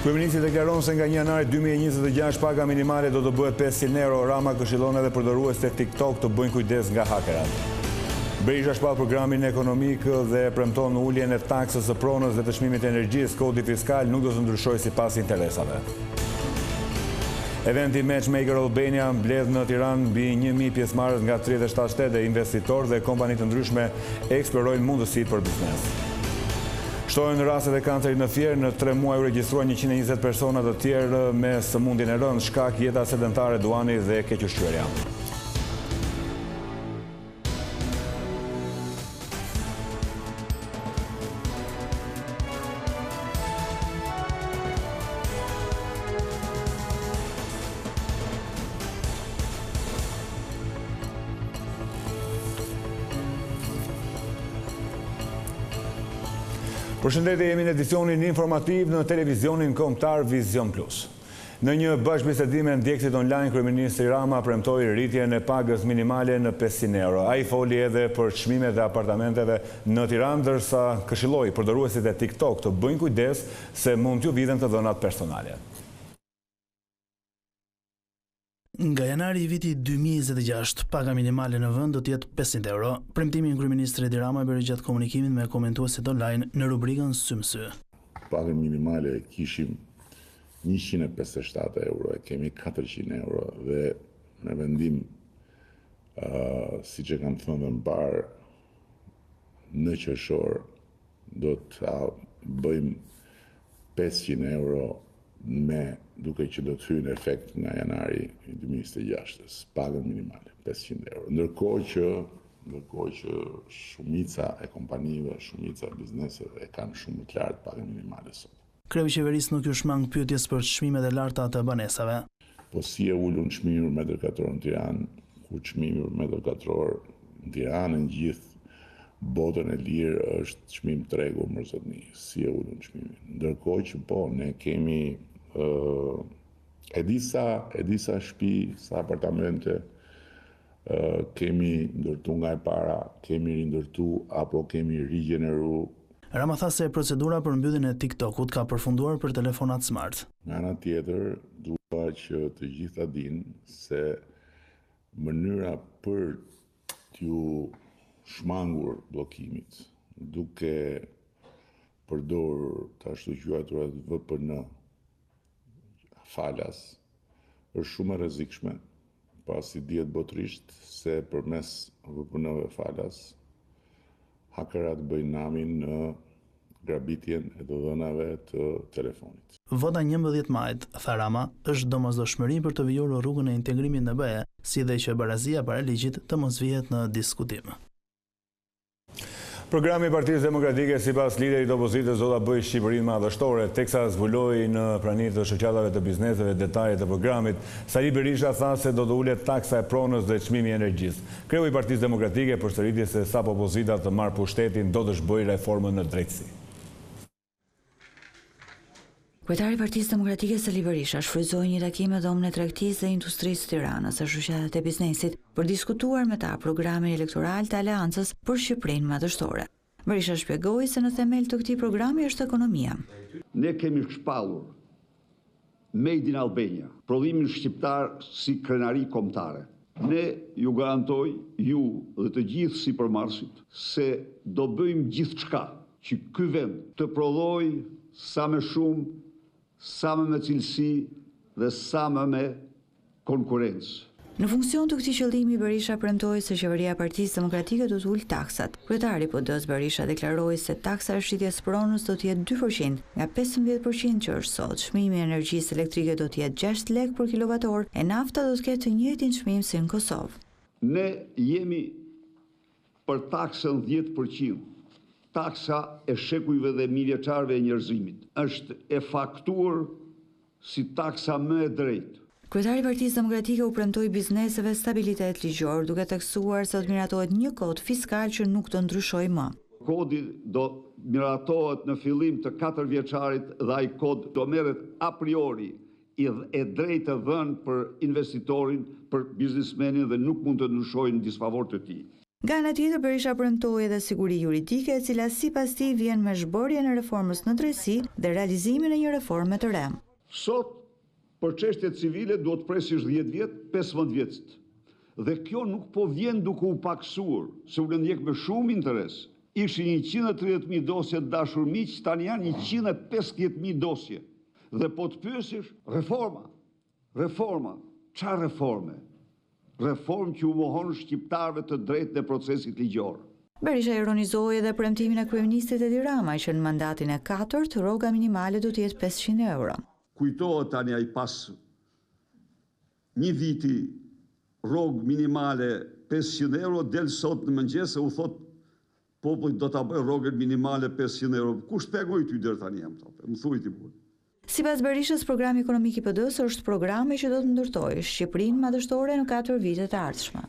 Kryeministri deklaron se nga 1 janari 2026 paga minimale do të bëhet 500 euro. Rama këshillon edhe përdoruesit e TikTok të bëjnë kujdes nga hakerat. Berisha shpall programin ekonomik dhe premton uljen e taksës së pronës dhe të çmimit të energjisë. Kodi fiskal nuk do të ndryshojë sipas interesave. Eventi Matchmaker Albania mbledh në Tiranë mbi 1000 pjesëmarrës nga 37 shtete, investitorë dhe kompani të ndryshme eksplorojnë mundësitë për biznes. Shtojnë rastet e kancerit në Fier, në 3 muaj u regjistruan 120 persona të tjerë me sëmundjen e rëndë, shkak jeta sedentare, duani dhe kequshqyerja. Përshëndetje, jemi në edicionin informativ në televizionin kombëtar Vision Plus. Në një bashkëbisedim me ndjekësit online, kryeministri Rama premtoi rritjen e pagës minimale në 500 euro. Ai foli edhe për çmimet e apartamenteve në Tiranë, ndërsa këshilloi përdoruesit e TikTok të bëjnë kujdes se mund t'ju vidhen të dhënat personale. Nga janari i vitit 2026, paga minimale në vend do të jetë 500 euro. Premtimin kryeministri Edi Rama bëri gjatë komunikimit me komentuesit online në rubrikën Sy më sy. Pagën minimale kishim 157 euro, kemi 400 euro dhe në vendim, siç e kam thënë më parë, në qershor do të bëjmë 500 euro duke që do të hyjë në efekt nga janari 2026, pagën minimale 500 euro. Ndërkohë që shumica e kompanive, shumica e bizneseve e kanë shumë të lartë pagën minimale sot. Kreu i qeverisë nuk ju shmang pyetjes për çmimet e larta të banesave. Po si e ulun çmimi për metër katror në Tiranë, ku çmimi për metër katror në Tiranë në gjithë botën e lirë është çmim tregu më zotni, si e ulun çmimi. Ndërkohë që po, ne kemi e disa shtëpi, sa apartamente kemi ndërtu nga e para, kemi rindërtu apo kemi rigjeneru. Rama tha se procedura për mbylljen e TikTokut ka përfunduar për telefonat smart. Nga ana tjetër, dua që të gjitha dinë se mënyra për t'ju shmangur bllokimit duke përdorur të ashtu quajturat VPN falas është shumë e rrezikshme, pasi dihet botërisht se përmes VPN-ve falas hakerat bëjnë namin në grabitjen e të dhënave të telefonit. Vota 11 majit, tha Rama, është domosdoshmëri për të vijurur rrugën e integrimit në BE, si dhe që barazia para ligjit të mos vihet në diskutim. Programi i Partisë Demokratike sipas liderit të opozitës do ta bëjë Shqipërinë madhështore, teksa zbuloi në praninë të shoqatave të bizneseve detajet e programit. Sali Berisha tha se do të ulet taksa e pronës dhe çmimi i energjisë. Kreu i Partisë Demokratike përsëriti se sapo opozita të marrë pushtetin do të zhbojë reformën në drejtësi. Kryetari i Partisë Demokratike Sali Berisha shfrytzoi një takim me dhomën e tregtisë dhe industrisë së Tiranës së shoqatat e biznesit për diskutuar me ta programin elektoral të Aleancës për Shqipërinë madhështore. Berisha shpjegoi se në themel të këtij programi është ekonomia. Ne kemi shpallur Made in Albania, prodhimin shqiptar si krenari kombëtare. Ne ju garantoj ju dhe të gjithë sipërmarrësit se do bëjmë gjithçka që ky vend të prodhojë sa më shumë, sa më me cilësi dhe sa më me konkurrencë. Në funksion të këtij qëllimi, Berisha premtoi se qeveria e Partisë Demokratike do të ulë taksat. Kryetari PD-s Berisha deklaroi se taksa e rritjes pronës do të jetë 2% nga 15% që është sot. Çmimi i energjisë elektrike do të jetë 6 lekë për kilowatoor e nafta do të ketë të njëjtin çmim si në Kosovë. Ne jemi për taksën 10%. Taksa e shekujve dhe miljeçarëve e njerëzimit është e faktuar si taksa më e drejtë. Kryetari i Partisë Demokratike u premtoi bizneseve stabilitet ligjor, duke theksuar se do të miratohet një kod fiskal që nuk do ndryshojë më. Kodi do miratohet në fillim të 4 vjeçarit dhe ai kod do merret a priori e drejtë dhënë për investitorin, për biznesmenin dhe nuk mund të ndryshojë në disfavor të tij. Nga ana tjetër, Berisha premtoi edhe siguri juridike, e cila sipas tij vjen me zhbërjen e reformës në drejtësi dhe realizimin e një reforme të re. Sot, për çështjet civile duhet presish 10 vjet, 15 vjet. Dhe kjo nuk po vjen duke u paksuar, se u ndjek me shumë interes. Ishin 130.000 dosje të dashur miq, tani janë 150.000 dosje. Dhe po të pyesish, reforma, çfarë reforme? Reformë që u mohon shqiptarëve të drejtë në procesit ligjor. Berisha ironizoi edhe premtimin e kryeministrit Edi Rama që në mandatin e 4 rroga minimale do të jetë 500 euro. Kujtohet tani ai pas një viti rrogë minimale 500 euro, del sot në mëngjes e u thot popullit do ta bëj rrogën minimale 500 euro. Kush shpjegoi ty deri tani jam thotë? Më thuaj ti burr. Sipas Berishës, programi ekonomik i PD-s është programi që do të ndërtojë Shqipërinë madhështore në 4 vitet e ardhshme.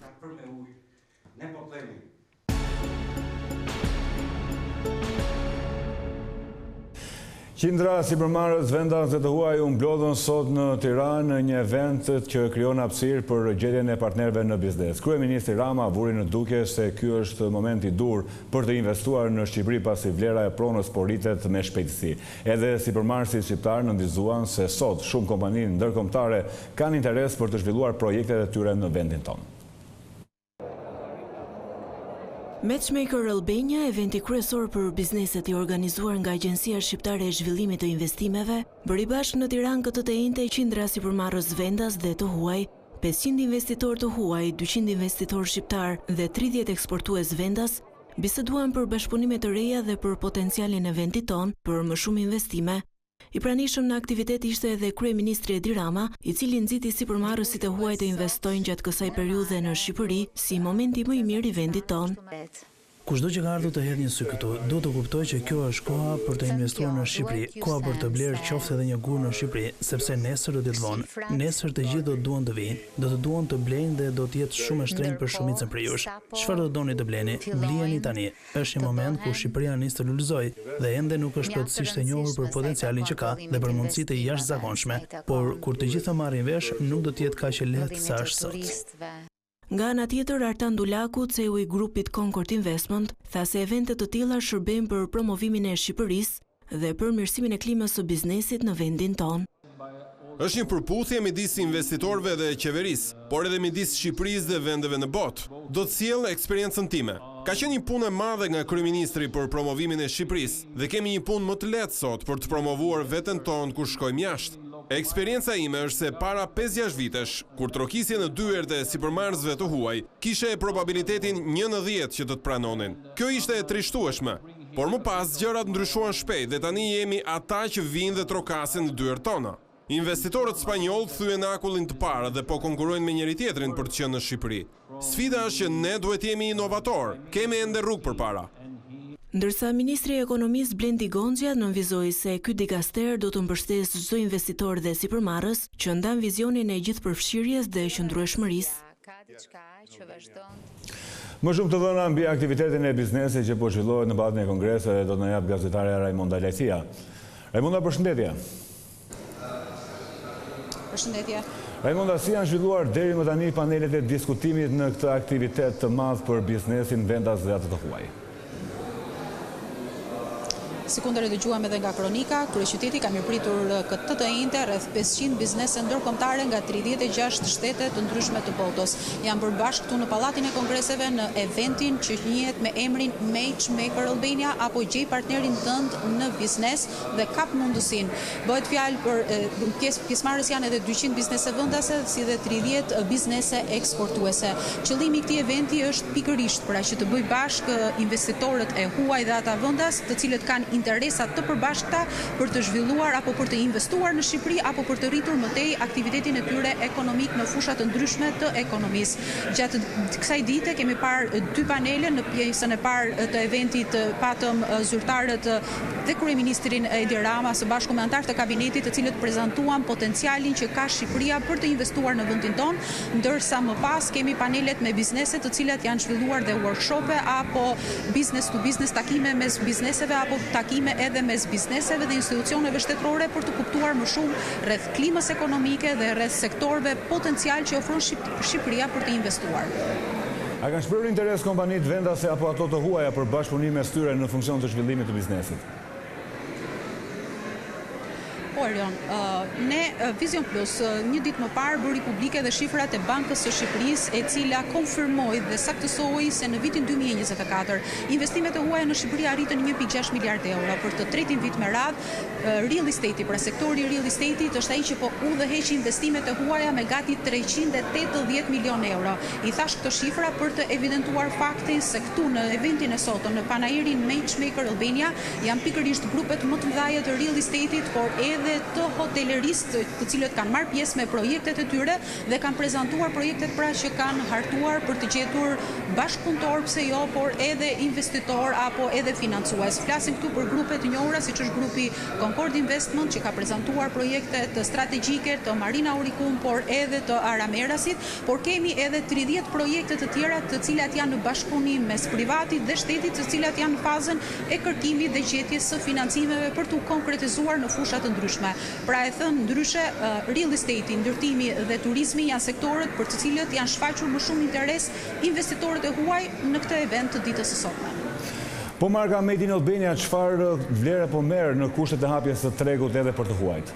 Qindra sipërmarrës vendas dhe të huaj u mblodhën sot në Tiranë në një event që krijon hapësirë për gjetjen e partnerëve në biznes. Kryeministri Rama vuri në dukje se ky është momenti i dur për të investuar në Shqipëri pasi vlera e pronës po rritet me shpejtësi. Edhe sipërmarrësit shqiptar nënvizuan se sot shumë kompani ndërkombëtare kanë interes për të zhvilluar projektet e tyre në vendin tonë. Matchmaker Albania, eventi kryesor për bizneset i organizuar nga Agjencia Shqiptare e Zhvillimit të Investimeve, bëri bashkë në Tiranë këtë të njëjtë qindra sipërmarrës vendas dhe të huaj, 500 investitorë të huaj, 200 investitorë shqiptar dhe 30 eksportues vendas, biseduan për bashkëpunime të reja dhe për potencialin e vendit tonë për më shumë investime. I pranishëm në aktivitet ishte edhe kryeministri Edi Rama, i cili nxiti sipërmarrësit e huaj të investojnë gjatë kësaj periudhe në Shqipëri si momenti më i mirë i vendit tonë. Kushdo që ka ardhur të hedhë një sy këtu, duhet të kuptojë që kjo është koha për të investuar në Shqipëri, koha për të blerë qoftë edhe një gur në Shqipëri, sepse nesër do të vonë. Nesër të gjithë do të duan të vinë, do të duan të blejnë dhe do të jetë shumë e shtrenjtë për shumicën prej jush. Çfarë do doni të bleni? Blijeni tani. Është një moment ku Shqipëria nis të lulëzojë dhe ende nuk është plotësisht e njohur për potencialin që ka dhe për mundësitë e jashtëzakonshme, por kur të gjithë marrin vesh, nuk do të jetë kaq e lehtë sa është sot. Nga ana tjetër, Artan Dulaku, CEO i grupit Concord Investment, tha se evente të tilla shërbejnë për promovimin e Shqipërisë dhe për mirësimin e klimës së biznesit në vendin tonë. Është një përputhje midis investitorëve dhe qeverisë, por edhe midis Shqipërisë dhe vendeve në botë. Do të sjell eksperiencën time. Ka qenë një punë e madhe nga kryeministri për promovimin e Shqipërisë dhe kemi një punë më të lehtë sot për të promovuar veten tonë kur shkojmë jashtë. Eksperienca ime është se para 5-6 vitesh, kur trokisje në dyert e sipërmarrësve të huaj, kishe probabilitetin 1 në 10 që të pranonin. Kjo ishte e trishtueshme, por më pas gjërat ndryshuan shpejt dhe tani jemi ata që vinë dhe trokasin në dyert tona. Investitorët spanjoll thyen akullin të parë dhe po konkurrojnë me njëri tjetrin për të qenë në Shqipëri. Sfida është që ne duhet jemi inovator, kemi ende rrugë përpara. Ndërsa Ministri i Ekonomisë Blendi Goxha nënvizoi se ky dikaster do të mbështesë çdo investitor dhe sipërmarrës që ndan vizionin e gjithëpërfshirjes dhe qëndrueshmërisë. Më shumë të dhëna mbi aktivitetin e biznesit që po zhvillohet në bazën e kongreseve do të na jap gazetarja Raimonda Lajthia. Raimonda, përshëndetje. Përshëndetje. Raimonda, si janë zhvilluar deri më tani panelet e diskutimit në këtë aktivitet të madh për biznesin vendas dhe atë të huaj? Si kundër e dëgjuam edhe nga kronika, kryeqyteti ka mirëpritur këtë të njëjtë rreth 500 biznese ndërkombëtare nga 36 shtete të ndryshme të botës. Janë bërë bashkë këtu në Pallatin e Kongreseve në eventin që njihet me emrin Matchmaker Albania apo gjej partnerin tënd në biznes dhe kap mundësinë. Bëhet fjalë për pjesëmarrës janë edhe 200 biznese vendase si dhe 30 biznese eksportuese. Qëllimi i këtij eventi është pikërisht pra që të bëjë bashkë investitorët e huaj dhe ata vendas, të cilët kanë interesat të përbashkëta për të zhvilluar apo për të investuar në Shqipëri apo për të rritur më tej aktivitetin e tyre ekonomik në fusha të ndryshme të ekonomisë. Gjatë kësaj dite kemi parë 2 panele. Në pjesën e parë të eventit patëm zyrtarët dhe kryeministrin Edi Rama së bashku me anëtarët e kabinetit, të cilët prezantuan potencialin që ka Shqipëria për të investuar në vendin tonë, ndërsa më pas kemi panelet me biznese të cilat janë zhvilluar dhe workshope apo business to business, takime mes bizneseve apo takime edhe mes bizneseve dhe institucioneve shtetërore për të kuptuar më shumë rreth klimës ekonomike dhe rreth sektorëve potencial që ofron Shqipëria për të investuar. A kanë shprehur interes kompanitë vendase apo ato të huaja për bashkëpunim mes tyre në funksion të zhvillimit të biznesit? Orion, ne Vision Plus një ditë më parë bëri publike dhe shifrat e Bankës së Shqipërisë, e cila konfirmoi dhe saktësoi se në vitin 2024 investimet e huaja në Shqipëri arritën 1.6 miliard euro për të tretin vit me radhë. Real estate, pra sektori real estate është ai që po udhëheq investimet e huaja me gati 380 milion euro. I thash këto shifra për të evidentuar faktin se këtu në eventin e sotëm në panairin Matchmaker Albania janë pikërisht grupet më të mëdha të real estate-it, por edhe të hoteleristë të cilët kanë marrë pjesë me projektet e tyre dhe kanë prezantuar projektet pra që kanë hartuar për të gjetur bashkëpunëtor, pse jo, por edhe investitor apo edhe financues. Flasim këtu për grupe të njohura siç është grupi Concord Investment që ka prezantuar projekte të strategjike të Marina Auricum, por edhe të Aramerasit, por kemi edhe 30 projekte të tjera të cilat janë në bashkëpunim mes privatit dhe shtetit, të cilat janë në fazën e kërkimit dhe gjetjes së financimeve për të konkretizuar në fusha të ndryshme. Pra e thënë ndryshe, real estate, ndërtimi dhe turizmi janë sektorët për të cilët janë shfaqur më shumë interes investitorët e huaj në këtë event të ditës së sotme. Po marka Made in Albania çfarë vlerë po merr në kushtet e hapjes së tregut edhe për të huajt?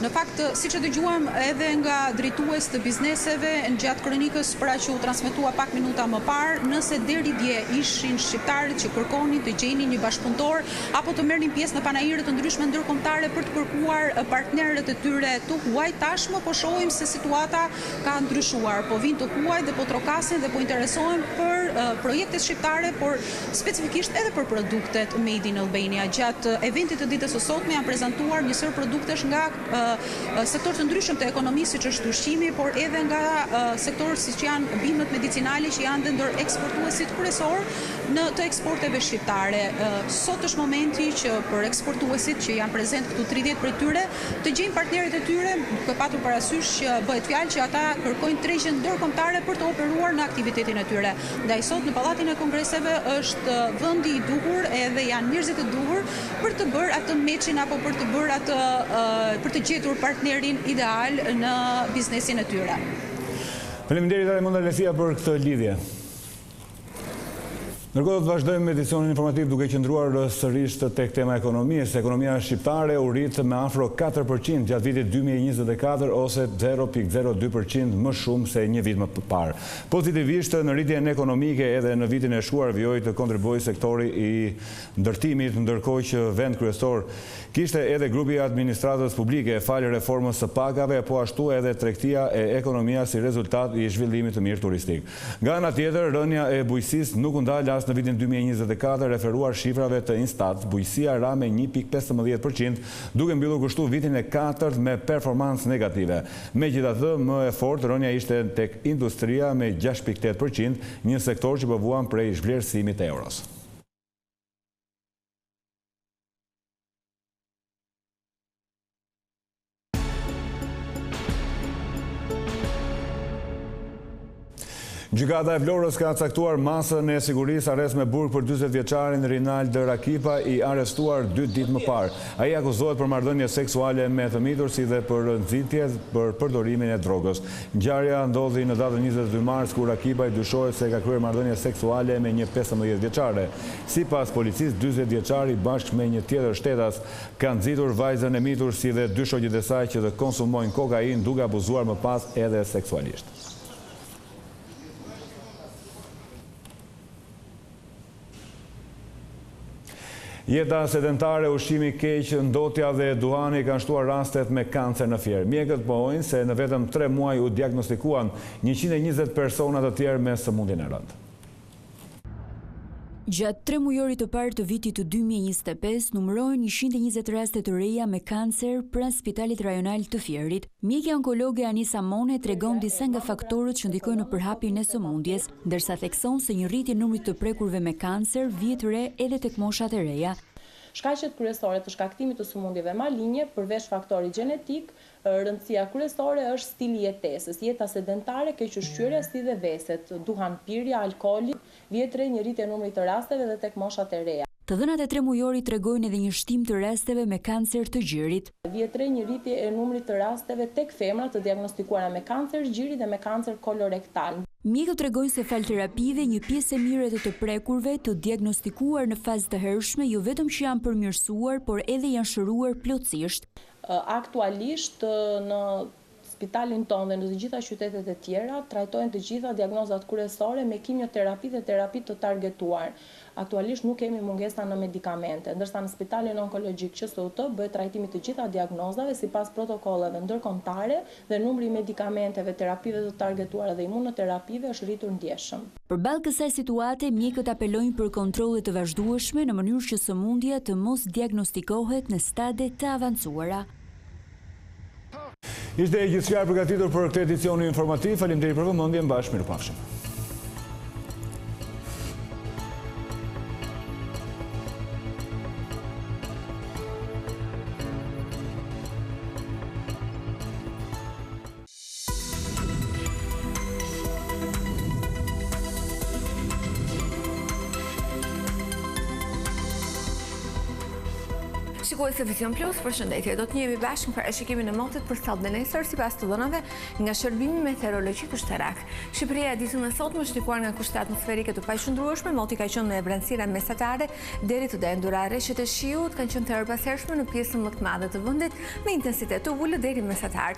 Në fakt, siç e dëgjuam edhe nga drejtues të bizneseve në gjatë kronikës pra që u transmetua pak minuta më parë, nëse deri dje ishin shqiptarët që kërkonin të gjenin një bashkëpunëtor apo të merrnin pjesë në panaire të ndryshme ndërkombëtare për të kërkuar partnerët e tyre të huaj, tashmë po shohim se situata ka ndryshuar. Po vinë të huaj dhe po trokasin dhe po interesohen për projektet shqiptare, por specifikisht edhe për produktet Made in Albania. Gjatë eventit të ditës së sotme janë prezantuar një sër produktesh nga sektor të ndryshëm të ekonomisë, siç është ushqimi, por edhe nga sektorë siç janë bimët medicinale që janë dhe ndër eksportuesit kryesor në të eksporteve shqiptare. Sot është momenti që për eksportuesit që janë prezent këtu 30 prej tyre të gjejnë partnerët e tyre, duke patur parasysh që bëhet fjalë që ata kërkojnë tregje ndërkombëtare për të operuar në aktivitetin e tyre. Ndaj sot në Pallatin e Kongreseve është vendi i duhur edhe janë njerëzit e duhur për të bërë atë meçin apo për të bërë atë për të gjetur partnerin ideal në biznesin e tyre. Faleminderit Raimonda Lesia për këtë lidhje. Ndërkohë do të vazhdojmë me edicionin informativ duke qëndruar sërish tek tema ekonomisë. Ekonomia shqiptare u rrit me afro 4% gjatë vitit 2024 ose 0.02% më shumë se një vit më parë. Pozitivisht në rritjen ekonomike edhe në vitin e shkuar vjoj të kontribuoi sektori i ndërtimit, ndërkohë që vend kryesor kishte edhe grupi i administratës publike falë reformës së pagave, po ashtu edhe tregtia e ekonomia si rezultat i zhvillimit të mirë turistik. Nga ana tjetër, rënja e bujqësisë nuk u ndal në vitin 2024, referuar shifrave të Instat, bujqësia ra me 1.15%, duke mbyllur kështu vitin e 4 me performancë negative. Megjithatë, më e fortë rënja ishte tek industria me 6.8%, një sektor që përvuan prej zhvlerësimit të euros. Gjykata e Vlorës ka caktuar masën e sigurisë arrest me burg për 40 vjeçarin Rinald Rakipa, i arrestuar 2 ditë më parë. Ai akuzohet për marrëdhënie seksuale me të mitur si dhe për nxitje për përdorimin e drogës. Ngjarja ndodhi në datën 22 mars kur Rakipa i dyshohet se ka kryer marrëdhënie seksuale me një 15 vjeçare. Sipas policisë, 40 vjeçari bashkë me një tjetër shtetas kanë nxitur vajzën e mitur si dhe 2 shoqjet e saj që të konsumojnë kokainë, duke abuzuar më pas edhe seksualisht. Jeta sedentare, ushqimi keq, ndotja dhe duhani kanë shtuar rastet me kancer në Fier. Mjekët pohojnë se në vetëm 3 muaj u diagnostikuan 120 persona të tjerë me sëmundjen e rëndë. Gjatë 3 mujorit të parë të vitit të 2025, numërohen 120 raste të reja me kancer pranë Spitalit Rajonal të Fierit. Mjekja onkologe Anisa Mone tregon disa nga faktorët që ndikojnë në përhapjen e sëmundjes, ndërsa thekson se një rritje numrit të prekurve me kancer vjet re edhe tek moshat e reja. Shkaqet kryesore të shkaktimit të sëmundjeve malinje, përveç faktorit gjenetik, rëndësia kryesore është stili jetesës, jeta sedentare, kequshqyerja si dhe veset, duhan pirja, alkooli, vjet re një rritje numrit të rasteve dhe tek moshat e reja. Të dhënat e 3 mujori tregojnë edhe një shtim të rasteve me kancer të gjirit. Vjet 3 një rritje e numrit të rasteve tek femrat të diagnostikuara me kancer gjiri dhe me kancer kolorektal. Mjekët tregojnë se fal terapive një pjesë e mirë të prekurve të diagnostikuar në fazë të hershme jo vetëm që janë përmirësuar, por edhe janë shëruar plotësisht. Aktualisht në spitalin tonë dhe në të gjitha qytetet e tjera trajtojnë të gjitha diagnozat kryesore me kimioterapi dhe terapi të targetuar. Aktualisht nuk kemi mungesa në medikamente, ndërsa në spitalin onkologjik QSUT bëhet trajtimi të gjitha diagnozave sipas protokolleve ndërkombëtare dhe numri i medikamenteve, terapive të targetuara dhe imunoterapive është rritur ndjeshëm. Përballë kësaj situate, mjekët apelojnë për kontrolle të vazhdueshme në mënyrë që sëmundja të mos diagnostikohet në stade të avancuara. Ishte e gjithçka përgatitur për këtë edicion informativ. Faleminderit për vëmendjen, bashkë mirupafshim. Shikues e Vision Plus, përshëndetje. Do të njihemi bashkë në parashikimin e motit për sot dhe nesër sipas të dhënave nga shërbimi meteorologjik ushtarak. Shqipëria ditën e sotme është ndikuar nga kushte atmosferike të paqëndrueshme, moti ka qenë me vranësira mesatare deri të dendura. Rreshtet e shiut kanë qenë të erpashershme në pjesën më të madhe të vendit me intensitet të ulët deri mesatar.